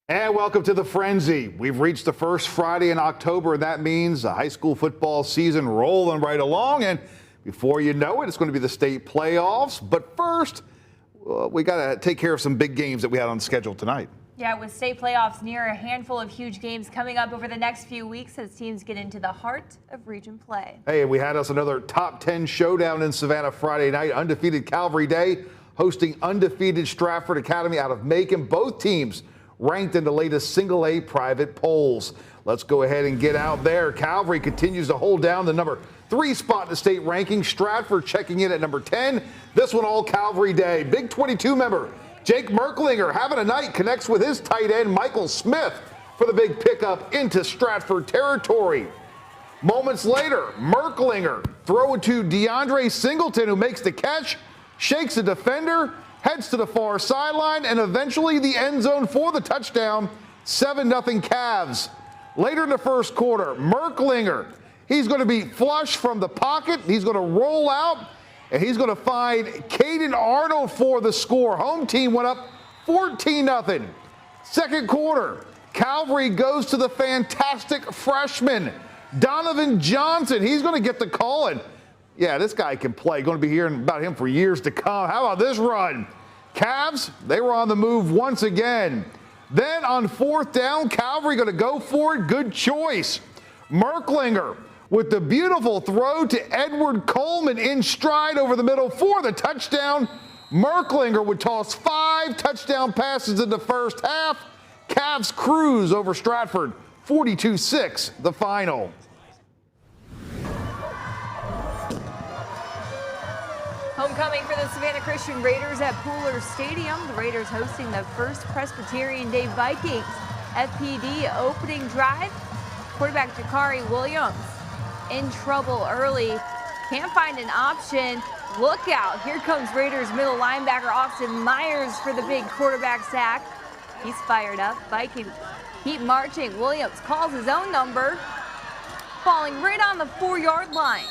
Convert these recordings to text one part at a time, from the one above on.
And welcome to the Frenzy. We've reached the first Friday in October, and that means the high school football season rolling right along. And before you know it, it's going to be the state playoffs. But first, we got to take care of some big games that we had on the schedule tonight. Yeah, with state playoffs near, a handful of huge games coming up over the next few weeks as teams get into the heart of region play. Hey, we had us another top 10 showdown in Savannah Friday night. Undefeated Calvary Day hosting undefeated Stratford Academy out of Macon. Both teams ranked in the latest single A private polls. Let's go ahead and get out there. Calvary continues to hold down the number 3 spot in the state ranking. Stratford checking in at number 10. This one all Calvary Day. Big 22 member Jake Merklinger having a night, connects with his tight end Michael Smith for the big pickup into Stratford territory. Moments later, Merklinger throw to DeAndre Singleton, who makes the catch, shakes the defender, heads to the far sideline, and eventually the end zone for the touchdown. 7-0 Cavs. Later in the first quarter, Merklinger, he's going to be flush from the pocket. He's going to roll out, and he's going to find Caden Arnold for the score. Home team went up 14-0. Second quarter, Calvary goes to the fantastic freshman, Donovan Johnson. He's going to get the call, and yeah, this guy can play. Going to be hearing about him for years to come. How about this run? Cavs, they were on the move once again. Then on fourth down, Calvary going to go for it. Good choice. Merklinger with the beautiful throw to Edward Coleman in stride over the middle for the touchdown. Merklinger would toss 5 touchdown passes in the first half. Cavs cruise over Stratford, 42-6, the final. Homecoming for the Savannah Christian Raiders at Pooler Stadium. The Raiders hosting the First Presbyterian Day Vikings. FPD opening drive. Quarterback Jakari Williams in trouble early. Can't find an option. Look out. Here comes Raiders middle linebacker Austin Myers for the big quarterback sack. He's fired up. Vikings keep marching. Williams calls his own number. Falling right on the 4-yard line.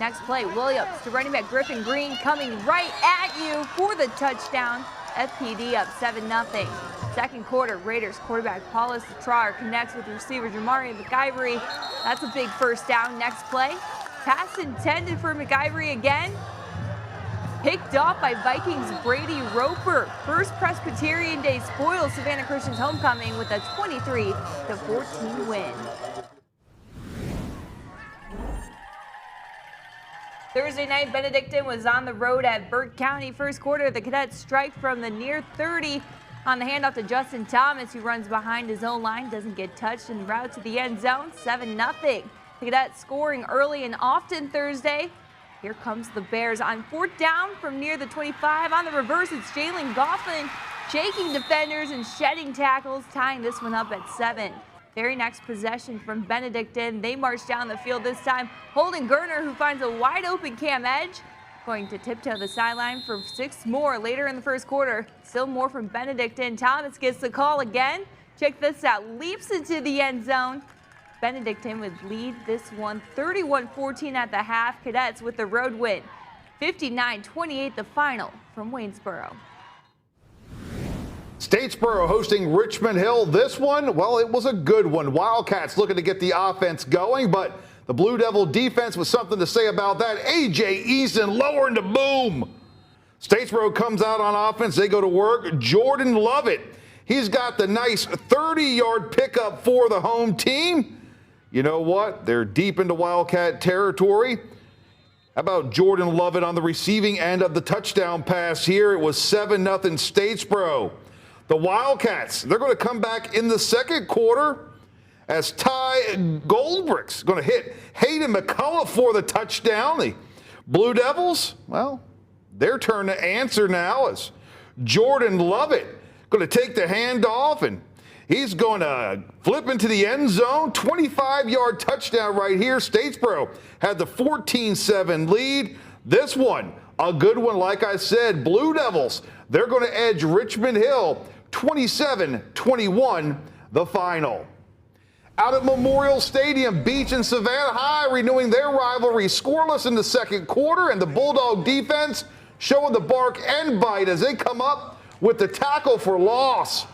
Next play, Williams to running back Griffin Green coming right at you for the touchdown. FPD up 7-0. Second quarter, Raiders quarterback Paulus Trar connects with receiver Jamari McIvory. That's a big first down. Next play, pass intended for McIvory again. Picked off by Vikings Brady Roper. First Presbyterian Day spoils Savannah Christian's homecoming with a 23-14 win. Thursday night, Benedictine was on the road at Burke County. First quarter, the Cadets strike from the near 30 on the handoff to Justin Thomas, who runs behind his own line, doesn't get touched en route to the end zone. 7-0. The Cadets scoring early and often Thursday. Here comes the Bears on fourth down from near the 25. On the reverse, it's Jalen Goffin shaking defenders and shedding tackles, tying this one up at 7. Very next possession from Benedictine. They march down the field this time. Holden Gerner, who finds a wide open Cam Edge, going to tiptoe the sideline for 6 more later in the first quarter. Still more from Benedictine. Thomas gets the call again. Check this out. Leaps into the end zone. Benedictine would lead this one 31-14 at the half. Cadets with the road win. 59-28 the final from Waynesboro. Statesboro hosting Richmond Hill. This one, well, it was a good one. Wildcats looking to get the offense going, but the Blue Devil defense was something to say about that. A.J. Eason lowering the boom. Statesboro comes out on offense. They go to work. Jordan Lovett, he's got the nice 30-yard pickup for the home team. You know what? They're deep into Wildcat territory. How about Jordan Lovett on the receiving end of the touchdown pass here? It was 7-0 Statesboro. The Wildcats, they're going to come back in the second quarter as Ty Goldbrick's going to hit Hayden McCullough for the touchdown. The Blue Devils, well, their turn to answer now as Jordan Lovett going to take the handoff, and he's going to flip into the end zone. 25-yard touchdown right here. Statesboro had the 14-7 lead. This one, a good one, like I said. Blue Devils, they're going to edge Richmond Hill 27-21, the final. Out at Memorial Stadium, Beach and Savannah High renewing their rivalry scoreless in the second quarter, and the Bulldog defense showing the bark and bite as they come up with the tackle for loss.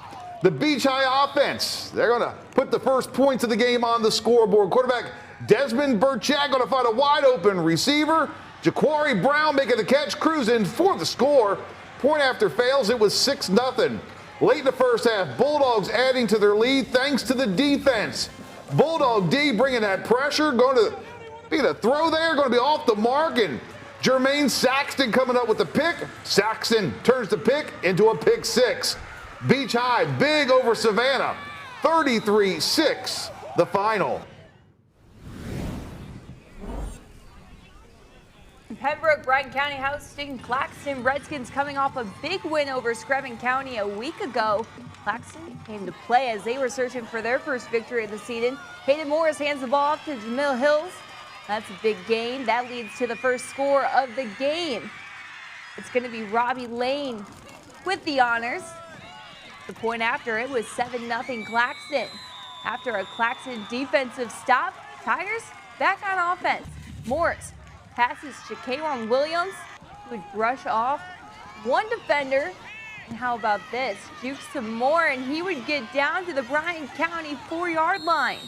The Beach High offense, they're going to put the first points of the game on the scoreboard. Quarterback Desmond Burchak going to find a wide open receiver. Jaquari Brown making the catch, cruising for the score. Point after fails, it was 6-0. Late in the first half, Bulldogs adding to their lead thanks to the defense. Bulldog D bringing that pressure, going to be the throw there, going to be off the mark, and Jermaine Saxton coming up with the pick. Saxton turns the pick into a pick six. Beach High big over Savannah, 33-6 the final. Pembroke, Bryan County hosting Claxton. Redskins coming off a big win over Screven County a week ago. Claxton came to play as they were searching for their first victory of the season. Hayden Morris hands the ball off to Jamil Hills. That's a big gain. That leads to the first score of the game. It's going to be Robbie Lane with the honors. The point after it was 7-0 Claxton. After a Claxton defensive stop, Tigers back on offense. Morris passes to Kayron Williams, who would brush off one defender. And how about this? Jukes some more, and he would get down to the Bryan County 4-yard line.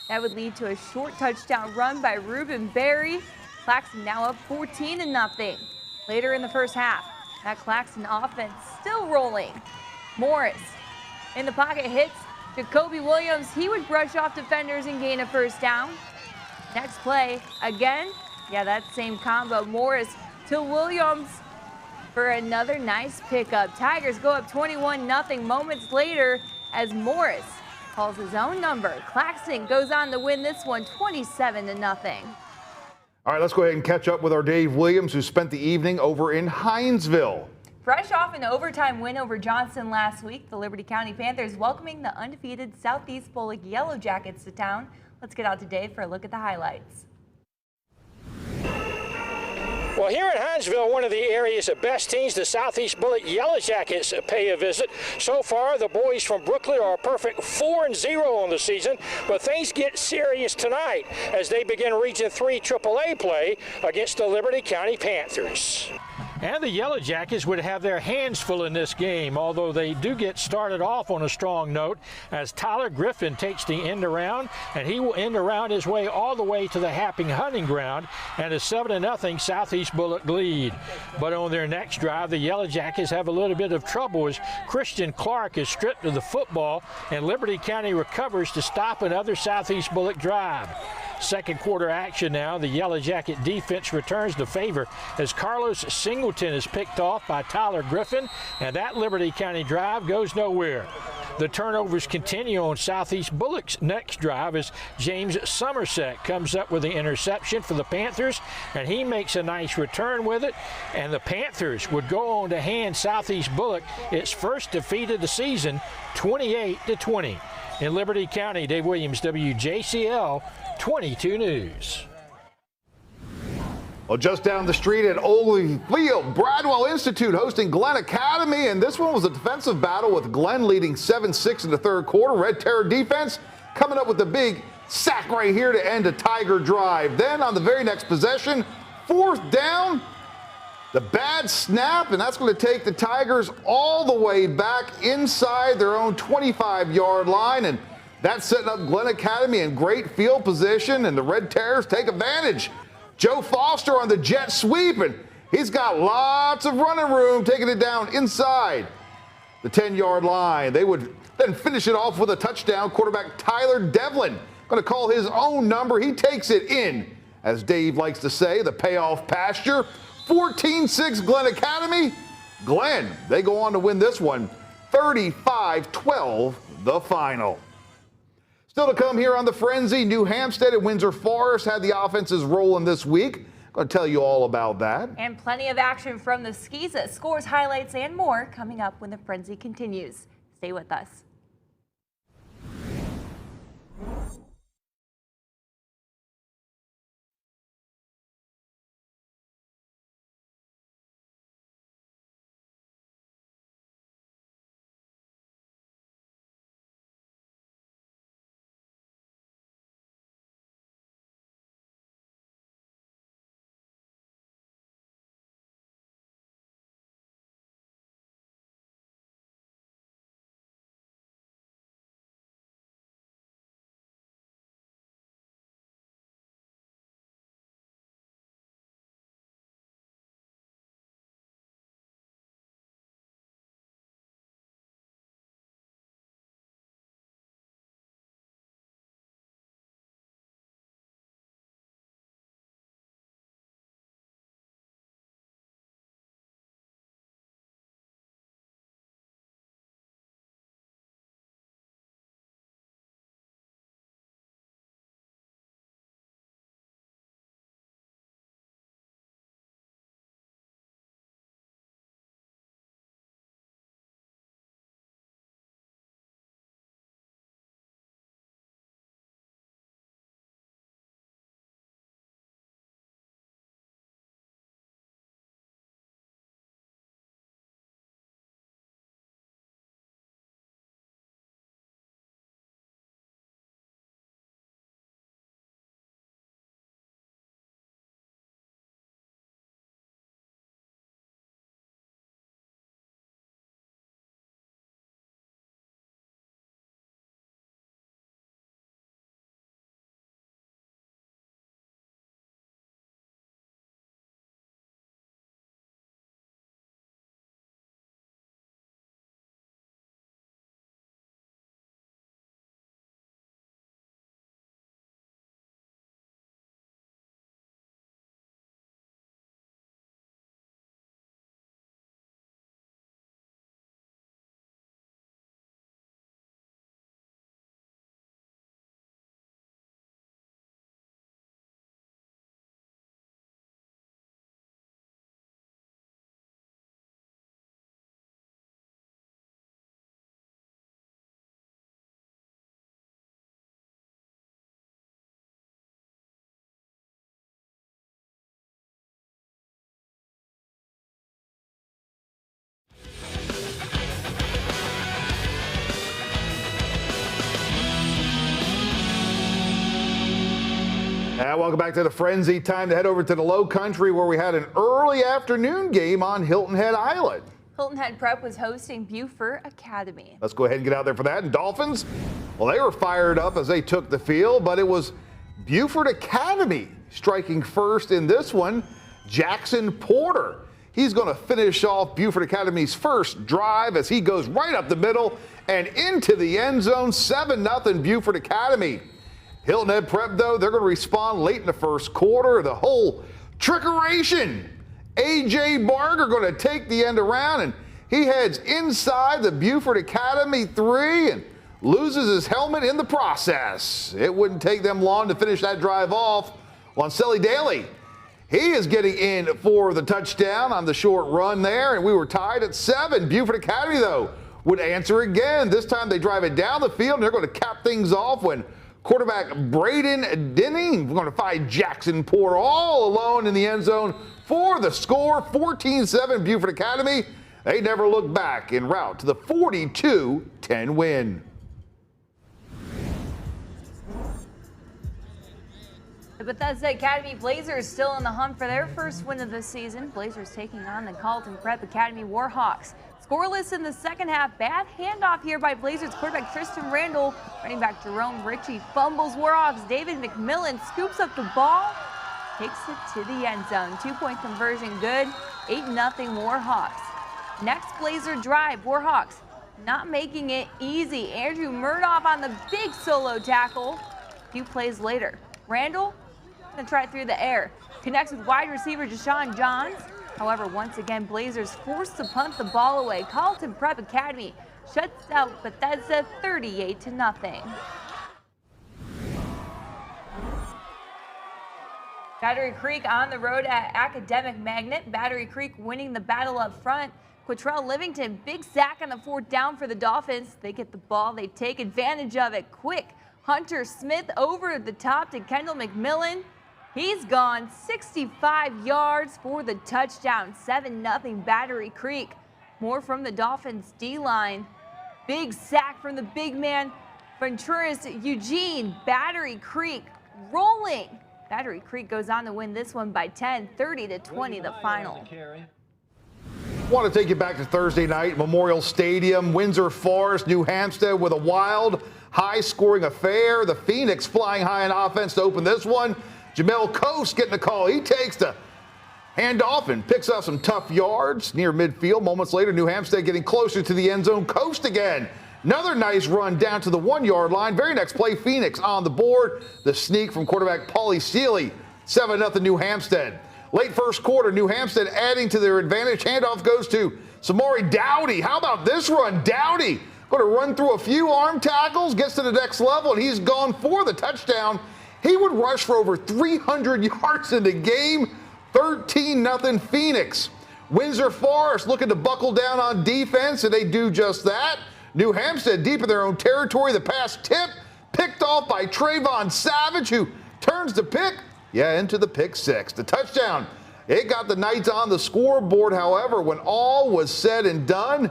That would lead to a short touchdown run by Ruben Berry. Claxton now up 14-0. Later in the first half, that Claxton offense still rolling. Morris in the pocket hits Jacoby Williams. He would brush off defenders and gain a first down. Next play, again, yeah, that same combo. Morris to Williams for another nice pickup. Tigers go up 21-0 moments later as Morris calls his own number. Claxton goes on to win this one 27-0. All right, let's go ahead and catch up with our Dave Williams, who spent the evening over in Hinesville. Fresh off an overtime win over Johnston last week, the Liberty County Panthers welcoming the undefeated Southeast Bullock Yellow Jackets to town. Let's get out to Dave for a look at the highlights. Well, here in Hinesville, one of the area's best teams, the Southeast Bullock Yellow Jackets, pay a visit. So far, the boys from Brooklyn are a perfect 4-0 on the season, but things get serious tonight as they begin Region 3 AAA play against the Liberty County Panthers. And the Yellow Jackets would have their hands full in this game, although they do get started off on a strong note as Tyler Griffin takes the end around, and he will end around his way all the way to the Happing hunting ground and a 7-0 Southeast Bullock lead. But on their next drive, the Yellow Jackets have a little bit of trouble as Christian Clark is stripped of the football and Liberty County recovers to stop another Southeast Bullock drive. Second quarter action now. The Yellow Jacket defense returns the favor as Carlos Singleton is picked off by Tyler Griffin, and that Liberty County drive goes nowhere. The turnovers continue on Southeast Bullock's next drive as James Somerset comes up with the interception for the Panthers, and he makes a nice return with it, and the Panthers would go on to hand Southeast Bullock its first defeat of the season, 28-20. In Liberty County, Dave Williams, WJCL 22 News. Well, just down the street at Ogley Field, Bradwell Institute hosting Glenn Academy, and this one was a defensive battle with Glenn leading 7-6 in the third quarter. Red Terror defense coming up with the big sack right here to end a Tiger drive. Then on the very next possession, fourth down, the bad snap, and that's going to take the Tigers all the way back inside their own 25-yard line, and that's setting up Glenn Academy in great field position, and the Red Terrors take advantage. Joe Foster on the jet sweep, and he's got lots of running room, taking it down inside the 10-yard line. They would then finish it off with a touchdown. Quarterback Tyler Devlin going to call his own number. He takes it in, as Dave likes to say, the payoff pasture. 14-6 Glenn Academy. Glenn, they go on to win this one, 35-12 the final. Still to come here on the Frenzy, New Hampstead and Windsor Forest had the offenses rolling this week. Going to tell you all about that. And plenty of action from the Skeeza, scores, highlights, and more coming up when the Frenzy continues. Stay with us. Now welcome back to the Frenzy. Time to head over to the Low Country where we had an early afternoon game on Hilton Head Island. Hilton Head Prep was hosting Buford Academy. Let's go ahead and get out there for that. And Dolphins, well, they were fired up as they took the field, but it was Buford Academy striking first in this one. Jackson Porter. He's going to finish off Buford Academy's first drive as he goes right up the middle and into the end zone. 7-0 Buford Academy. Hilton Head Prep, though, they're going to respond late in the first quarter. The whole trickeration. A.J. Barger going to take the end around, and he heads inside the Buford Academy 3 and loses his helmet in the process. It wouldn't take them long to finish that drive off. Wanselli Daly, he is getting in for the touchdown on the short run there, and we were tied at 7. Buford Academy, though, would answer again. This time they drive it down the field, and they're going to cap things off when quarterback Braden Denning, we're going to find Jackson Porter all alone in the end zone for the score. 14-7 Buford Academy. They never look back en route to the 42-10 win. The Bethesda Academy Blazers still in the hunt for their first win of the season. Blazers taking on the Carleton Prep Academy Warhawks. Scoreless in the second half. Bad handoff here by Blazers quarterback Tristan Randall. Running back Jerome Ritchie fumbles Warhawks. David McMillan scoops up the ball, takes it to the end zone. 2-point conversion good. 8-0 Warhawks. Next Blazer drive. Warhawks not making it easy. Andrew Murdoff on the big solo tackle. A few plays later, Randall gonna try it through the air. Connects with wide receiver Deshaun Johns. However, once again, Blazers forced to punt the ball away. Carleton Prep Academy shuts out Bethesda 38-0. Battery Creek on the road at Academic Magnet. Battery Creek winning the battle up front. Quatrell Livington, big sack on the 4th down for the Dolphins. They get the ball, they take advantage of it quick. Hunter Smith over the top to Kendall McMillan. He's gone 65 yards for the touchdown. 7-0 Battery Creek. More from the Dolphins D-line. Big sack from the big man, Venturis Eugene. Battery Creek rolling. Battery Creek goes on to win this one by 10, 30-20 the final. Want to take you back to Thursday night, Memorial Stadium, Windsor Forest, New Hampstead with a wild, high-scoring affair. The Phoenix flying high in offense to open this one. Jamel Coast getting the call. He takes the handoff and picks up some tough yards near midfield. Moments later, New Hampstead getting closer to the end zone. Coast again. Another nice run down to the 1-yard line. Very next play, Phoenix on the board. The sneak from quarterback Paulie Seeley. 7-0 New Hampstead. Late first quarter, New Hampstead adding to their advantage. Handoff goes to Samori Dowdy. How about this run? Dowdy going to run through a few arm tackles, gets to the next level, and he's gone for the touchdown. He would rush for over 300 yards in the game. 13-0 Phoenix. Windsor Forest looking to buckle down on defense, and they do just that. New Hampstead deep in their own territory. The pass tip picked off by Trayvon Savage, who turns the pick. Into the pick six. The touchdown. It got the Knights on the scoreboard. However, when all was said and done,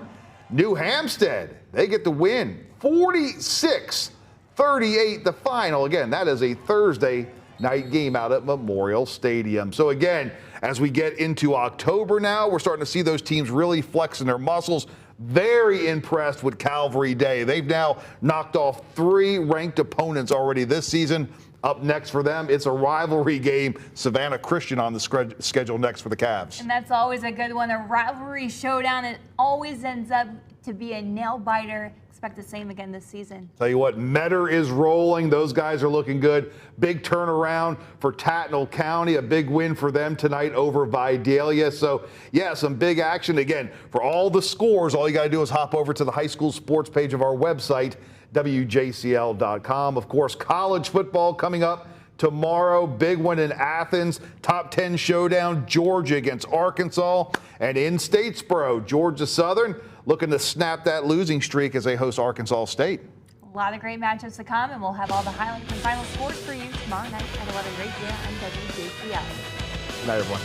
New Hampstead, they get the win. 46-38 the final. Again, that is a Thursday night game out at Memorial Stadium. So again, as we get into October now, we're starting to see those teams really flexing their muscles. Very impressed with Calvary Day. They've now knocked off 3 ranked opponents already this season. Up next for them, it's a rivalry game. Savannah Christian on the schedule next for the Cavs. And that's always a good one, a rivalry showdown. It always ends up to be a nail-biter. Expect the same again this season. Tell you what, Metter is rolling. Those guys are looking good. Big turnaround for Tattnall County. A big win for them tonight over Vidalia. So, yeah, some big action. Again, for all the scores, all you got to do is hop over to the high school sports page of our website, WJCL.com. Of course, college football coming up tomorrow. Big one in Athens. Top 10 showdown, Georgia against Arkansas. And in Statesboro, Georgia Southern looking to snap that losing streak as they host Arkansas State. A lot of great matchups to come, and we'll have all the highlights and final scores for you tomorrow night at 11 right here on WJCL. Good night, everyone.